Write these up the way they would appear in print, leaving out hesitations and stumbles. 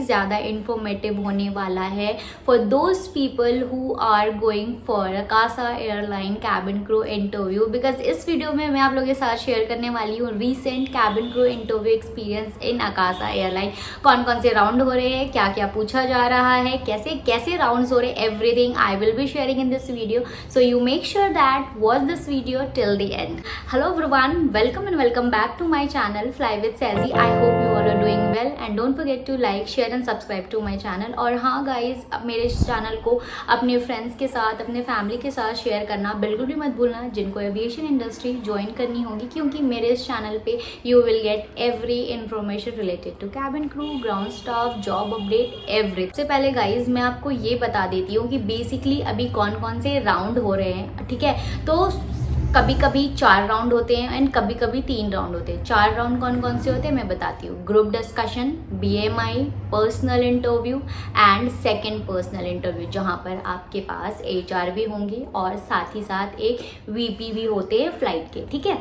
ज़्यादा इन्फॉर्मेटिव होने वाला है for those people who are going for Akasa airline cabin crew interview. Because इस वीडियो में मैं आप लोगों के साथ शेयर करने वाली हूँ recent cabin crew interview experience in Akasa airline. कौन कौन से राउंड हो रहे हैं, क्या क्या पूछा जा रहा है, कैसे कैसे राउंड्स हो रहे हैं, everything I will be sharing in this video. So you make sure that watch this video till the end. Hello everyone, welcome and welcome back to my channel fly with Saiji. I hope you all are doing well and don't forget to like share and subscribe to my channel. और हाँ guys, मेरे channel को अपने friends के साथ, अपने family के साथ शेयर करना बिल्कुल भी मत भूलना जिनको एविएशन इंडस्ट्री ज्वाइन करनी होगी, क्योंकि मेरे इस चैनल पे you will get every information related to cabin crew, ground staff, job update, every. सबसे पहले गाइज मैं आपको ये बता देती हूँ कि बेसिकली अभी कौन कौन से राउंड हो रहे हैं। ठीक है, तो कभी कभी 4 राउंड होते हैं एंड कभी कभी 3 राउंड होते हैं। 4 राउंड कौन कौन से होते हैं मैं बताती हूँ। Group discussion, BMI, personal interview and second personal interview, जहाँ पर आपके पास HR भी होंगे और साथ ही साथ एक VP भी होते हैं फ्लाइट के। ठीक है,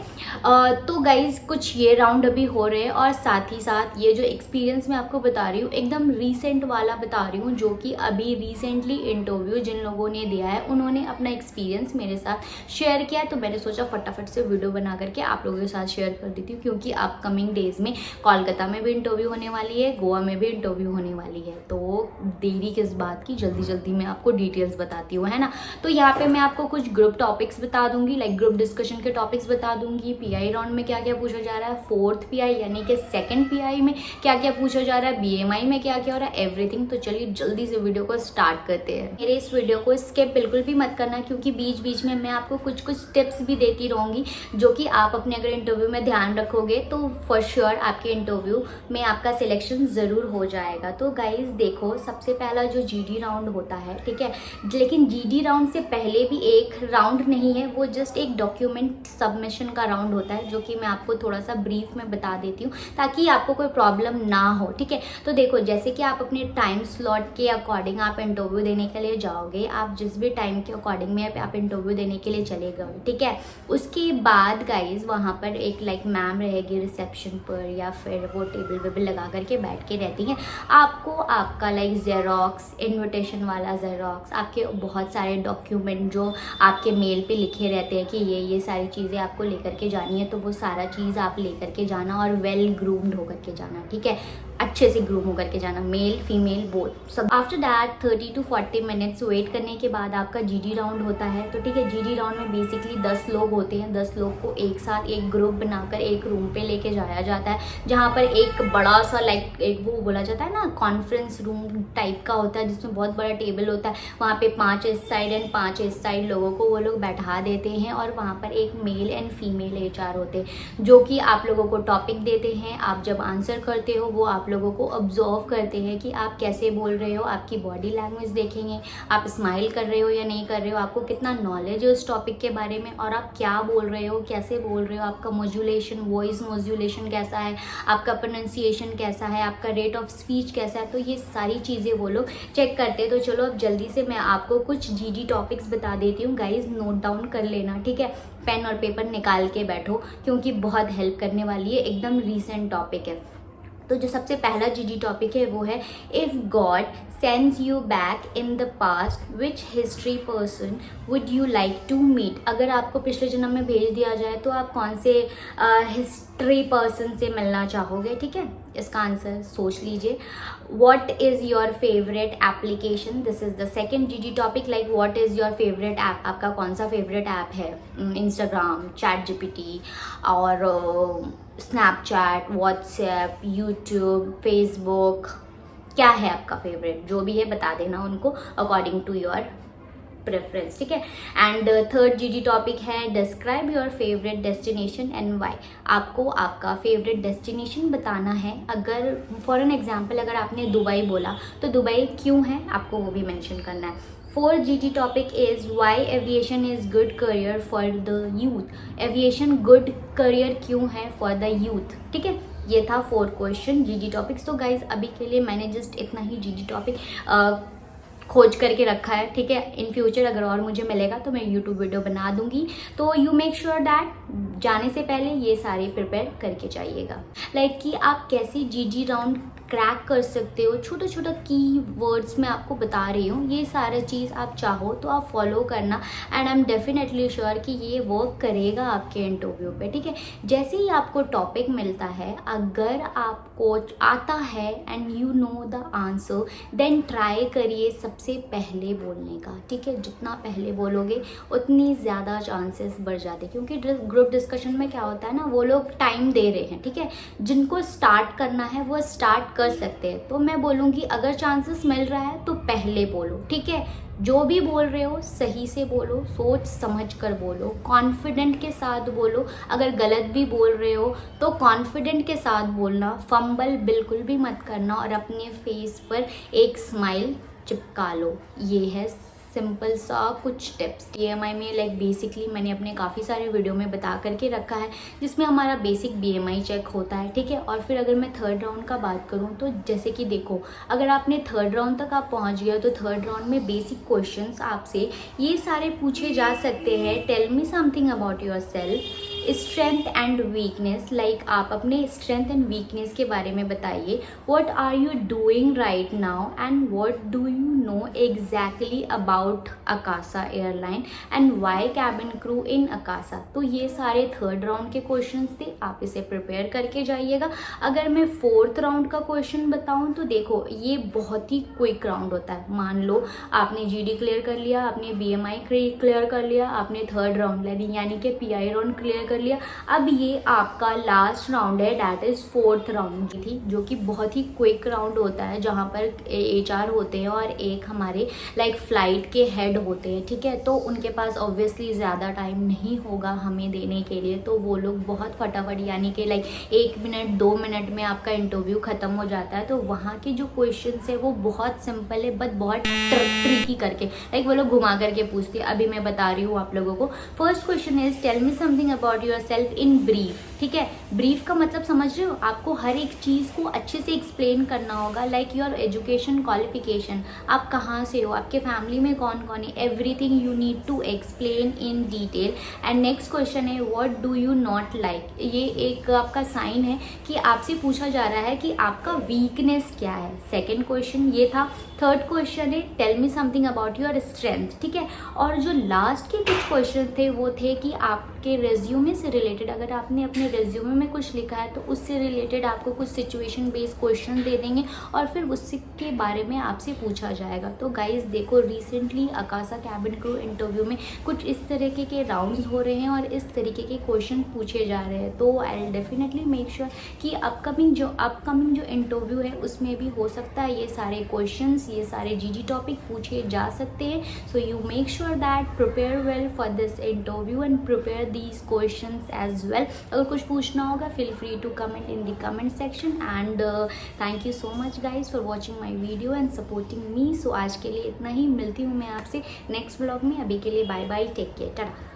तो गाइज कुछ ये राउंड अभी हो रहे हैं और साथ ही साथ ये जो एक्सपीरियंस मैं आपको बता रही हूँ एकदम रिसेंट वाला बता रही हूँ, जो कि अभी रिसेंटली इंटरव्यू जिन लोगों ने दिया है उन्होंने अपना एक्सपीरियंस मेरे साथ शेयर किया। तो मैंने सोचा फटाफट से वीडियो बना करके आप लोगों के साथ शेयर कर देती हूँ, क्योंकि अपकमिंग डेज में कोलकाता में भी इंटरव्यू होने वाली है, गोवा में भी इंटरव्यू होने वाली है। तो देरी किस बात की, जल्दी जल्दी मैं आपको डिटेल्स बताती हूँ, है ना। तो यहाँ पे मैं आपको कुछ ग्रुप टॉपिक्स बता दूंगी, लाइक ग्रुप डिस्कशन के टॉपिक्स बता दूंगी। PI राउंड में क्या क्या पूछा जा रहा है, 4th PI यानी कि सेकेंड PI में क्या क्या पूछा जा रहा है, BMI में क्या क्या हो रहा है, एवरीथिंग। तो चलिए जल्दी से वीडियो को स्टार्ट करते हैं। मेरे इस वीडियो को स्किप बिल्कुल भी मत करना, क्योंकि बीच बीच में मैं आपको कुछ कुछ टिप्स भी देती रहूंगी, जो कि आप अपने अगर इंटरव्यू में ध्यान रखोगे तो फॉर श्योर आपके इंटरव्यू में आपका सिलेक्शन ज़रूर हो जाएगा। तो गाइज देखो, सबसे पहला जो GD राउंड होता है, ठीक है, लेकिन GD राउंड से पहले भी एक राउंड नहीं है, वो जस्ट एक डॉक्यूमेंट सबमिशन का राउंड होता है, जो कि मैं आपको थोड़ा सा ब्रीफ में बता देती हूँ ताकि आपको कोई प्रॉब्लम ना हो। ठीक है, तो देखो जैसे कि आप अपने टाइम स्लॉट के अकॉर्डिंग आप इंटरव्यू देने के लिए जाओगे, आप जिस भी टाइम के अकॉर्डिंग में आप इंटरव्यू देने के लिए चले गए, ठीक है। उसके बाद गाइज वहाँ पर एक लाइक मैम रहेगी रिसेप्शन पर, या फिर वो टेबल वेबल लगा करके बैठ के रहती हैं। आपको आपका लाइक जेरोक्स, इन्विटेशन वाला जेरोक्स, आपके बहुत सारे डॉक्यूमेंट जो आपके मेल पे लिखे रहते हैं कि ये सारी चीज़ें आपको लेकर के जानी है, तो वो सारा चीज़ आप लेकर के जाना और वेल ग्रूम्ड होकर के जाना। ठीक है, अच्छे से ग्रूम होकर के जाना, मेल फीमेल बोथ सब। After that 30 to 40 minutes wait करने के बाद आपका GD राउंड होता है। तो ठीक है, GD राउंड में बेसिकली 10 लोग होते हैं। 10 लोग को एक साथ एक ग्रुप बनाकर एक रूम पे लेके जाया जाता है, जहाँ पर एक बड़ा सा लाइक एक वो बोला जाता है ना, कॉन्फ्रेंस रूम टाइप का होता है, जिसमें बहुत बड़ा टेबल होता है। वहाँ पे 5 इस साइड एंड 5 इस साइड लोगों को वो लोग बैठा देते हैं, और वहाँ पर एक मेल एंड फीमेल HR होते हैं, जो कि आप लोगों को टॉपिक देते हैं। आप जब आंसर करते हो वो आप लोगों को ऑब्जर्व करते हैं कि आप कैसे बोल रहे हो, आपकी बॉडी लैंग्वेज देखेंगे, आप स्माइल कर रहे हो या नहीं कर रहे हो, आपको कितना नॉलेज है उस टॉपिक के बारे में, और आप क्या बोल रहे हो, कैसे बोल रहे हो, आपका मॉड्यूलेशन, वॉइस मॉड्यूलेशन कैसा है, आपका प्रोनाउंसिएशन कैसा है, आपका रेट ऑफ स्पीच कैसा है। तो ये सारी चीज़ें वो लोग चेक करते हैं। तो चलो अब जल्दी से मैं आपको कुछ GD टॉपिक्स बता देती हूँ। गाइज नोट डाउन कर लेना, ठीक है, पेन और पेपर निकाल के बैठो, क्योंकि बहुत हेल्प करने वाली है, एकदम रिसेंट टॉपिक है। तो जो सबसे पहला GD टॉपिक है वो है, if God sends you back in the past which history person would you like to meet. अगर आपको पिछले जन्म में भेज दिया जाए तो आप कौन से हिस्ट्री पर्सन से मिलना चाहोगे। ठीक है, इसका आंसर सोच लीजिए। What is your favourite application, this is the second GD topic, like what is your favourite app, आपका कौन सा फेवरेट ऐप है। इंस्टाग्राम, ChatGPT और स्नैपचैट, व्हाट्सएप, यूट्यूब, फेसबुक, क्या है आपका फेवरेट, जो भी है बता देना उनको अकॉर्डिंग टू योर प्रेफरेंस। ठीक है, एंड थर्ड GD टॉपिक है, describe your favourite destination and why. आपको आपका फेवरेट डेस्टिनेशन बताना है। अगर फॉर एन एग्जाम्पल अगर आपने दुबई बोला तो दुबई क्यों है आपको वो भी मेंशन करना है। Fourth GD topic is why aviation is good career for the youth. Aviation good career क्यों है फॉर द यूथ। ठीक है, ये था 4 क्वेश्चन GD टॉपिक्स। तो गाइज अभी के लिए मैंने जस्ट इतना ही GD टॉपिक खोज करके रखा है। ठीक है, इन फ्यूचर अगर और मुझे मिलेगा तो मैं यूट्यूब वीडियो बना दूंगी। तो यू मेक श्योर दैट जाने से पहले ये सारे प्रिपेयर करके जाइएगा, लाइक कि आप कैसे GD राउंड क्रैक कर सकते हो। छोटा छोटा की वर्ड्स मैं आपको बता रही हूँ, ये सारा चीज़ आप चाहो तो आप फॉलो करना and I am definitely sure कि ये वर्क करेगा आपके इंटरव्यू पे, ठीक है। जैसे ही आपको टॉपिक मिलता है, अगर आपको आता है and you know the answer, then try करिए सबसे पहले बोलने का, ठीक है। जितना पहले बोलोगे उतनी ज़्यादा चांसेस बढ़ जाते हैं, क्योंकि ग्रुप डिस्कशन में क्या होता है ना, वो लोग टाइम दे रहे हैं, ठीक है। जिनको स्टार्ट करना है वो स्टार्ट कर सकते हैं। तो मैं बोलूँगी अगर चांसेस मिल रहा है तो पहले बोलो, ठीक है। जो भी बोल रहे हो सही से बोलो, सोच समझ कर बोलो, कॉन्फिडेंट के साथ बोलो। अगर गलत भी बोल रहे हो तो कॉन्फिडेंट के साथ बोलना, फंबल बिल्कुल भी मत करना और अपने फेस पर एक स्माइल चिपका लो। ये है सिंपल सा कुछ टिप्स। BMI में लाइक बेसिकली मैंने अपने काफ़ी सारे वीडियो में बता करके रखा है, जिसमें हमारा बेसिक BMI चेक होता है, ठीक है। और फिर अगर मैं थर्ड राउंड का बात करूँ तो जैसे कि देखो, अगर आपने थर्ड राउंड तक आप पहुँच गए तो थर्ड राउंड में बेसिक क्वेश्चंस आपसे ये सारे पूछे जा सकते हैं। Tell me something about yourself, strength and weakness, like आप अपने स्ट्रेंथ एंड वीकनेस के बारे में बताइए। What are you doing right now and what do you know exactly about Akasa airline and why cabin crew in Akasa. तो ये सारे third round के क्वेश्चंस थे, आप इसे प्रिपेयर करके जाइएगा। अगर मैं फोर्थ राउंड का क्वेश्चन बताऊं तो देखो, ये बहुत ही क्विक राउंड होता है। मान लो आपने GD क्लियर कर लिया, आपने BMI क्लियर कर लिया, आपने थर्ड राउंड यानी कि PI राउंड क्लियर कर लिया। अब ये आपका लास्ट राउंड है, दैट इज फोर्थ राउंड थी, जो कि बहुत ही क्विक राउंड होता है, जहाँ पर HR होते हैं और एक हमारे लाइक फ्लाइट के हेड होते हैं, ठीक है। तो उनके पास ऑब्वियसली ज़्यादा टाइम नहीं होगा हमें देने के लिए, तो वो लोग बहुत फटाफट यानी कि लाइक 1 मिनट 2 मिनट में आपका इंटरव्यू ख़त्म हो जाता है। तो वहाँ के जो क्वेश्चन है वो बहुत सिंपल है, बट बहुत ट्रिकी करके लाइक वो लोग घुमा करके पूछते हैं। अभी मैं बता रही हूँ आप लोगों को। First question is tell me something about yourself in brief, ठीक है। ब्रीफ का मतलब समझ रहे हो, आपको हर एक चीज़ को अच्छे से एक्सप्लेन करना होगा, लाइक योर एजुकेशन क्वालिफिकेशन, आप कहाँ से हो, आपके फैमिली में कौन कौन है, everything you need to explain in detail. And next question है what do you not like. ये एक आपका साइन है कि आपसे पूछा जा रहा है कि आपका वीकनेस क्या है। सेकेंड क्वेश्चन ये था। थर्ड क्वेश्चन है tell me something about your strength, ठीक है। और जो लास्ट के कुछ क्वेश्चन थे वो थे कि आपके रेज्यूमे से रिलेटेड, अगर आपने अपने रेज्यूमे में कुछ लिखा है तो उससे रिलेटेड आपको कुछ सिचुएशन बेस्ड क्वेश्चन दे देंगे और फिर उसके बारे में आपसे पूछा जाएगा। तो गाइज देखो, recently Akasa cabin crew interview में कुछ इस तरीके के राउंड्स हो रहे हैं और इस तरीके के क्वेश्चन पूछे जा रहे हैं। तो I will definitely make sure कि अपकमिंग जो इंटरव्यू है उसमें भी हो सकता है ये सारे क्वेश्चंस, ये सारे GG टॉपिक पूछे जा सकते हैं। So you make sure that prepare well for this interview and prepare these questions as well. अगर कुछ पूछना होगा feel free to comment in the comment section and thank you so much guys for watching my video and supporting me. So आज के लिए इतना ही, मिलती हूँ मैं आपसे नेक्स्ट व्लॉग में। अभी के लिए bye bye, take care, Tata.